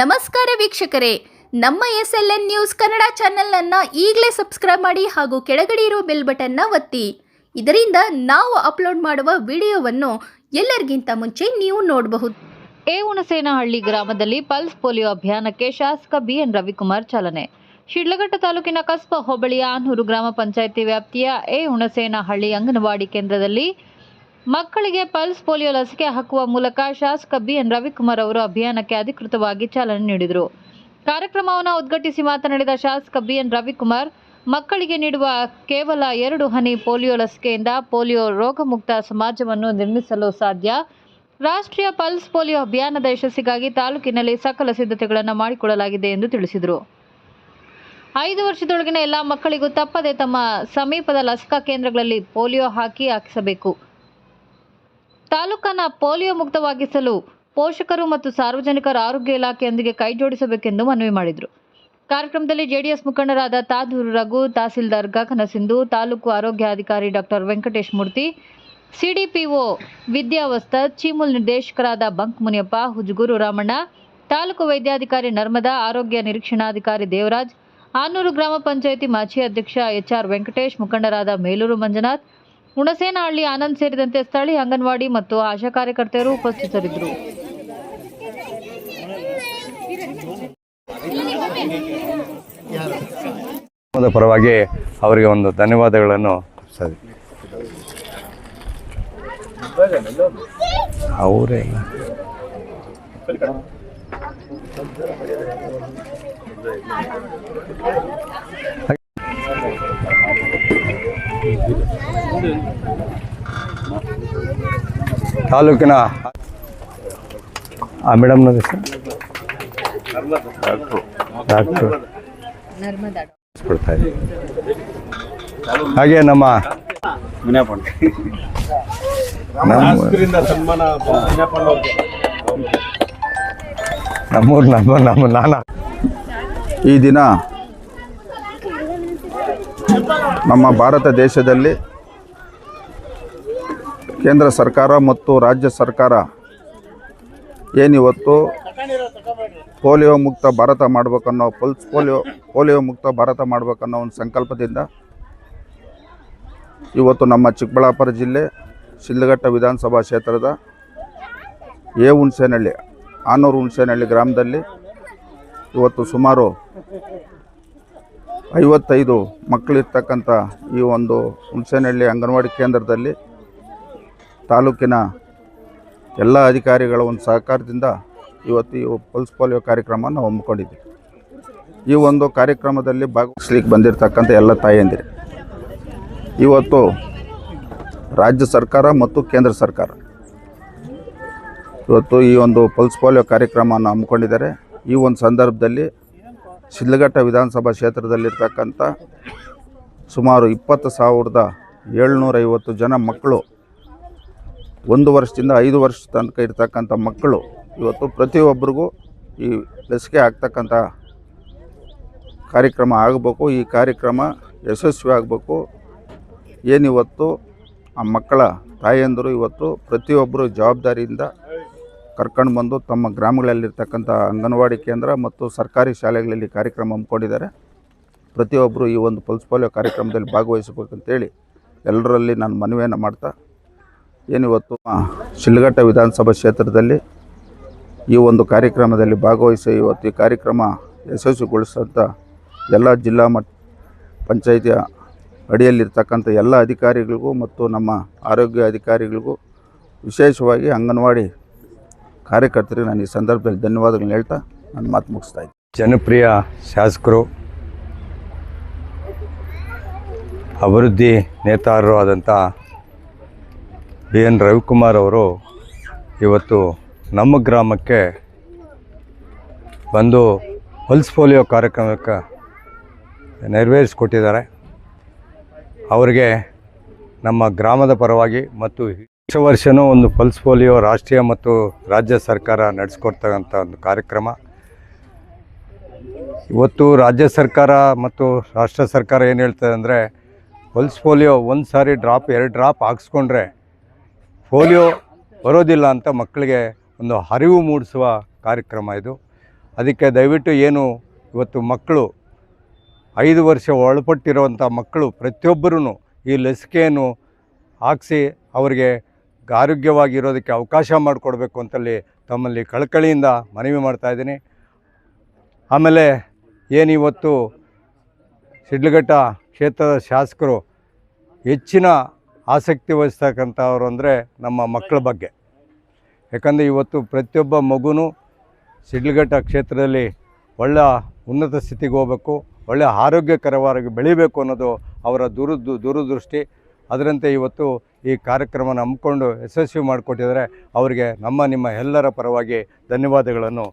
ನಮಸ್ಕಾರ ವೀಕ್ಷಕರೇ, ನಮ್ಮ SLN ನ್ಯೂಸ್ ಕನ್ನಡ ಚಾನೆಲ್ನ ಈಗಲೇ ಸಬ್ಸ್ಕ್ರೈಬ್ ಮಾಡಿ ಹಾಗೂ ಕೆಳಗಡೆ ಇರೋ ಬೆಲ್ ಬಟನ್ನ ಒತ್ತಿ. ಇದರಿಂದ ನಾವು ಅಪ್ಲೋಡ್ ಮಾಡುವ ವಿಡಿಯೋವನ್ನು ಎಲ್ಲರಿಗಿಂತ ಮುಂಚೆ ನೀವು ನೋಡಬಹುದು. ಹುಣಸೇನಹಳ್ಳಿ ಗ್ರಾಮದಲ್ಲಿ ಪಲ್ಸ್ ಪೋಲಿಯೋ ಅಭಿಯಾನಕ್ಕೆ ಶಾಸಕ BN ರವಿಕುಮಾರ್ ಚಾಲನೆ. ಶಿಡ್ಲಘಟ್ಟ ತಾಲೂಕಿನ ಕಸ್ಬಾ ಹೋಬಳಿಯ ಆನೂರು ಗ್ರಾಮ ಪಂಚಾಯಿತಿ ವ್ಯಾಪ್ತಿಯ ಹುಣಸೇನಹಳ್ಳಿ ಅಂಗನವಾಡಿ ಕೇಂದ್ರದಲ್ಲಿ ಮಕ್ಕಳಿಗೆ ಪಲ್ಸ್ ಪೋಲಿಯೋ ಲಸಿಕೆ ಹಾಕುವ ಮೂಲಕ ಶಾಸಕ BN ರವಿಕುಮಾರ್ ಅವರು ಅಭಿಯಾನಕ್ಕೆ ಅಧಿಕೃತವಾಗಿ ಚಾಲನೆ ನೀಡಿದರು. ಕಾರ್ಯಕ್ರಮವನ್ನು ಉದ್ಘಾಟಿಸಿ ಮಾತನಾಡಿದ ಶಾಸಕ BN ರವಿಕುಮಾರ್, ಮಕ್ಕಳಿಗೆ ನೀಡುವ ಕೇವಲ 2 ಹನಿ ಪೋಲಿಯೋ ಲಸಿಕೆಯಿಂದ ಪೋಲಿಯೋ ರೋಗಮುಕ್ತ ಸಮಾಜವನ್ನು ನಿರ್ಮಿಸಲು ಸಾಧ್ಯ. ರಾಷ್ಟ್ರೀಯ ಪಲ್ಸ್ ಪೋಲಿಯೋ ಅಭಿಯಾನದ ಯಶಸ್ಸಿಗಾಗಿ ತಾಲೂಕಿನಲ್ಲಿ ಸಕಲ ಸಿದ್ಧತೆಗಳನ್ನು ಮಾಡಿಕೊಳ್ಳಲಾಗಿದೆ ಎಂದು ತಿಳಿಸಿದರು. 5 ವರ್ಷದೊಳಗಿನ ಎಲ್ಲ ಮಕ್ಕಳಿಗೂ ತಪ್ಪದೆ ತಮ್ಮ ಸಮೀಪದ ಲಸಿಕಾ ಕೇಂದ್ರಗಳಲ್ಲಿ ಪೋಲಿಯೋ ಹಾಕಿಸಬೇಕು. ತಾಲೂಕನ್ನು ಪೋಲಿಯೋ ಮುಕ್ತವಾಗಿಸಲು ಪೋಷಕರು ಮತ್ತು ಸಾರ್ವಜನಿಕರ ಆರೋಗ್ಯ ಇಲಾಖೆಯೊಂದಿಗೆ ಕೈಜೋಡಿಸಬೇಕೆಂದು ಮನವಿ ಮಾಡಿದರು. ಕಾರ್ಯಕ್ರಮದಲ್ಲಿ JDS ಮುಖಂಡರಾದ ತಾದೂರು ರಘು, ತಹಸೀಲ್ದಾರ್ ಗಗನ ಸಿಂಧು, ತಾಲೂಕು ಆರೋಗ್ಯಾಧಿಕಾರಿ ಡಾಕ್ಟರ್ ವೆಂಕಟೇಶ್ ಮೂರ್ತಿ, CDPO ವಿದ್ಯಾವಸ್ತರ್, ಚೀಮುಲ್ ನಿರ್ದೇಶಕರಾದ ಬಂಕ್ ಮುನಿಯಪ್ಪ, ಹುಜಗೂರು ರಾಮಣ್ಣ, ತಾಲೂಕು ವೈದ್ಯಾಧಿಕಾರಿ ನರ್ಮದಾ, ಆರೋಗ್ಯ ನಿರೀಕ್ಷಣಾಧಿಕಾರಿ ದೇವರಾಜ್, ಆನೂರು ಗ್ರಾಮ ಪಂಚಾಯಿತಿ ಮಾಜಿ ಅಧ್ಯಕ್ಷ HR ವೆಂಕಟೇಶ್, ಮುಖಂಡರಾದ ಮೇಲೂರು ಮಂಜುನಾಥ್, ಹುಣಸೇನಹಳ್ಳಿ ಆನಂದ್ ಸೇರಿದಂತೆ ಸ್ಥಳೀಯ ಅಂಗನವಾಡಿ ಮತ್ತು ಆಶಾ ಕಾರ್ಯಕರ್ತೆಯರು ಉಪಸ್ಥಿತರಿದ್ದರು. ಪರವಾಗಿ ಅವರಿಗೆ ಒಂದು ಧನ್ಯವಾದಗಳನ್ನು ಸರಿ ಅವರೇ ತಾಲೂಕಿನ ಮೇಡಮ್ ಡಾಕ್ಟರ್ ಹಾಗೆ ನಮ್ಮ ಈ ದಿನ ನಮ್ಮ ಭಾರತ ದೇಶದಲ್ಲಿ ಕೇಂದ್ರ ಸರ್ಕಾರ ಮತ್ತು ರಾಜ್ಯ ಸರ್ಕಾರ ಏನಿವತ್ತು ಪೋಲಿಯೋ ಮುಕ್ತ ಭಾರತ ಮಾಡಬೇಕನ್ನೋ ಪೋಲಿಯೋ ಮುಕ್ತ ಭಾರತ ಮಾಡಬೇಕನ್ನೋ ಒಂದು ಸಂಕಲ್ಪದಿಂದ ಇವತ್ತು ನಮ್ಮ ಚಿಕ್ಕಬಳ್ಳಾಪುರ ಜಿಲ್ಲೆ ಶಿಡ್ಲಘಟ್ಟ ವಿಧಾನಸಭಾ ಕ್ಷೇತ್ರದ ಹುಣಸೇನಹಳ್ಳಿ ಆನೂರು ಹುಣಸೇನಹಳ್ಳಿ ಗ್ರಾಮದಲ್ಲಿ ಇವತ್ತು ಸುಮಾರು 55 ಮಕ್ಕಳಿರ್ತಕ್ಕಂಥ ಈ ಒಂದು ಹುಣಸೇನಹಳ್ಳಿ ಅಂಗನವಾಡಿ ಕೇಂದ್ರದಲ್ಲಿ ತಾಲೂಕಿನ ಎಲ್ಲ ಅಧಿಕಾರಿಗಳ ಒಂದು ಸಹಕಾರದಿಂದ ಇವತ್ತು ಈ ಪಲ್ಸ್ ಪೋಲಿಯೋ ಕಾರ್ಯಕ್ರಮವನ್ನು ಹಮ್ಮಿಕೊಂಡಿದ್ದೀವಿ. ಈ ಒಂದು ಕಾರ್ಯಕ್ರಮದಲ್ಲಿ ಭಾಗವಹಿಸಲಿಕ್ಕೆ ಬಂದಿರತಕ್ಕಂಥ ಎಲ್ಲ ತಾಯಂದಿರು ಇವತ್ತು ರಾಜ್ಯ ಸರ್ಕಾರ ಮತ್ತು ಕೇಂದ್ರ ಸರ್ಕಾರ ಇವತ್ತು ಈ ಒಂದು ಪಲ್ಸ್ ಪೋಲಿಯೋ ಕಾರ್ಯಕ್ರಮವನ್ನು ಹಮ್ಮಿಕೊಂಡಿದ್ದಾರೆ. ಈ ಒಂದು ಸಂದರ್ಭದಲ್ಲಿ ಶಿಡ್ಲಘಟ್ಟ ವಿಧಾನಸಭಾ ಕ್ಷೇತ್ರದಲ್ಲಿರ್ತಕ್ಕಂಥ ಸುಮಾರು 20,750 ಜನ ಮಕ್ಕಳು 1 ವರ್ಷದಿಂದ 5 ವರ್ಷ ತನಕ ಇರ್ತಕ್ಕಂಥ ಮಕ್ಕಳು ಇವತ್ತು ಪ್ರತಿಯೊಬ್ಬರಿಗೂ ಈ ಲಸಿಕೆ ಆಗ್ತಕ್ಕಂಥ ಕಾರ್ಯಕ್ರಮ ಆಗಬೇಕು. ಈ ಕಾರ್ಯಕ್ರಮ ಯಶಸ್ವಿ ಆಗಬೇಕು. ಏನಿವತ್ತು ಆ ಮಕ್ಕಳ ತಾಯಂದಿರು ಇವತ್ತು ಪ್ರತಿಯೊಬ್ಬರು ಜವಾಬ್ದಾರಿಯಿಂದ ಕರ್ಕೊಂಡು ಬಂದು ತಮ್ಮ ಗ್ರಾಮಗಳಲ್ಲಿರ್ತಕ್ಕಂಥ ಅಂಗನವಾಡಿ ಕೇಂದ್ರ ಮತ್ತು ಸರ್ಕಾರಿ ಶಾಲೆಗಳಲ್ಲಿ ಕಾರ್ಯಕ್ರಮ ಹಮ್ಮಿಕೊಂಡಿದ್ದಾರೆ. ಪ್ರತಿಯೊಬ್ಬರು ಈ ಒಂದು ಪಲ್ಸ್ ಪೋಲಿಯೋ ಕಾರ್ಯಕ್ರಮದಲ್ಲಿ ಭಾಗವಹಿಸಬೇಕಂತೇಳಿ ಎಲ್ಲರಲ್ಲಿ ನಾನು ಮನವಿಯನ್ನು ಮಾಡ್ತಾ ಏನಿವತ್ತು ಶಿಡ್ಲಘಟ್ಟ ವಿಧಾನಸಭಾ ಕ್ಷೇತ್ರದಲ್ಲಿ ಈ ಒಂದು ಕಾರ್ಯಕ್ರಮದಲ್ಲಿ ಭಾಗವಹಿಸಿ ಇವತ್ತು ಈ ಕಾರ್ಯಕ್ರಮ ಯಶಸ್ವಿಗೊಳಿಸೋಂಥ ಎಲ್ಲ ಜಿಲ್ಲಾ ಪಂಚಾಯಿತಿಯ ಅಡಿಯಲ್ಲಿರ್ತಕ್ಕಂಥ ಎಲ್ಲ ಅಧಿಕಾರಿಗಳಿಗೂ ಮತ್ತು ನಮ್ಮ ಆರೋಗ್ಯ ಅಧಿಕಾರಿಗಳಿಗೂ ವಿಶೇಷವಾಗಿ ಅಂಗನವಾಡಿ ಕಾರ್ಯಕರ್ತರಿಗೆ ನಾನು ಈ ಸಂದರ್ಭದಲ್ಲಿ ಧನ್ಯವಾದಗಳನ್ನ ಹೇಳ್ತಾ ನಾನು ಮಾತು ಮುಗಿಸ್ತಾ ಇದ್ದೀನಿ. ಜನಪ್ರಿಯ ಶಾಸಕರು, ಅಭಿವೃದ್ಧಿ ನೇತಾರರು ಆದಂಥ BN ರವಿಕುಮಾರ್ ಅವರು ಇವತ್ತು ನಮ್ಮ ಗ್ರಾಮಕ್ಕೆ ಬಂದು ಪಲ್ಸ್ ಪೋಲಿಯೋ ಕಾರ್ಯಕ್ರಮಕ್ಕೆ ನೆರವೇರಿಸಿಕೊಟ್ಟಿದ್ದಾರೆ. ಅವರಿಗೆ ನಮ್ಮ ಗ್ರಾಮದ ಪರವಾಗಿ ಮತ್ತು ವರ್ಷವೂ ಒಂದು ಪಲ್ಸ್ ಪೋಲಿಯೋ ರಾಷ್ಟ್ರೀಯ ಮತ್ತು ರಾಜ್ಯ ಸರ್ಕಾರ ನಡೆಸ್ಕೊಡ್ತಕ್ಕಂಥ ಒಂದು ಕಾರ್ಯಕ್ರಮ. ಇವತ್ತು ರಾಜ್ಯ ಸರ್ಕಾರ ಮತ್ತು ರಾಷ್ಟ್ರ ಸರ್ಕಾರ ಏನು ಹೇಳ್ತದೆ ಅಂದರೆ, ಪಲ್ಸ್ ಪೋಲಿಯೋ 1 ಸಾರಿ ಡ್ರಾಪ್ 2 ಡ್ರಾಪ್ ಹಾಕ್ಸ್ಕೊಂಡ್ರೆ ಪೋಲಿಯೋ ಬರೋದಿಲ್ಲ ಅಂತ ಮಕ್ಕಳಿಗೆ ಒಂದು ಅರಿವು ಮೂಡಿಸುವ ಕಾರ್ಯಕ್ರಮ ಇದು. ಅದಕ್ಕೆ ದಯವಿಟ್ಟು ಏನು ಇವತ್ತು ಮಕ್ಕಳು 5 ವರ್ಷ ಒಳಪಟ್ಟಿರುವಂಥ ಮಕ್ಕಳು ಪ್ರತಿಯೊಬ್ಬರೂ ಈ ಲಸಿಕೆಯನ್ನು ಹಾಕಿಸಿ ಅವರಿಗೆ ಆರೋಗ್ಯವಾಗಿರೋದಕ್ಕೆ ಅವಕಾಶ ಮಾಡಿಕೊಡ್ಬೇಕು ಅಂತಲ್ಲಿ ತಮ್ಮಲ್ಲಿ ಕಳಕಳಿಯಿಂದ ಮನವಿ ಮಾಡ್ತಾಯಿದ್ದೀನಿ. ಆಮೇಲೆ ಏನಿವತ್ತು ಶಿಡ್ಲಘಟ್ಟ ಕ್ಷೇತ್ರದ ಶಾಸಕರು ಹೆಚ್ಚಿನ ಆಸಕ್ತಿ ವಹಿಸ್ತಕ್ಕಂಥವ್ರು ಅಂದರೆ ನಮ್ಮ ಮಕ್ಕಳ ಬಗ್ಗೆ. ಯಾಕಂದರೆ ಇವತ್ತು ಪ್ರತಿಯೊಬ್ಬ ಮಗುನೂ ಶಿಡ್ಲಘಟ್ಟ ಕ್ಷೇತ್ರದಲ್ಲಿ ಒಳ್ಳೆಯ ಉನ್ನತ ಸ್ಥಿತಿಗೆ ಹೋಗಬೇಕು, ಒಳ್ಳೆಯ ಆರೋಗ್ಯಕರವಾಗಿ ಬೆಳಿಬೇಕು ಅನ್ನೋದು ಅವರ ದೂರದೃಷ್ಟಿ. ಅದರಂತೆ ಇವತ್ತು ಈ ಕಾರ್ಯಕ್ರಮನ ಹಮ್ಮಿಕೊಂಡು ಯಶಸ್ವಿ ಮಾಡಿಕೊಟ್ಟಿದ್ದಾರೆ. ಅವರಿಗೆ ನಿಮ್ಮ ಎಲ್ಲರ ಪರವಾಗಿ ಧನ್ಯವಾದಗಳನ್ನು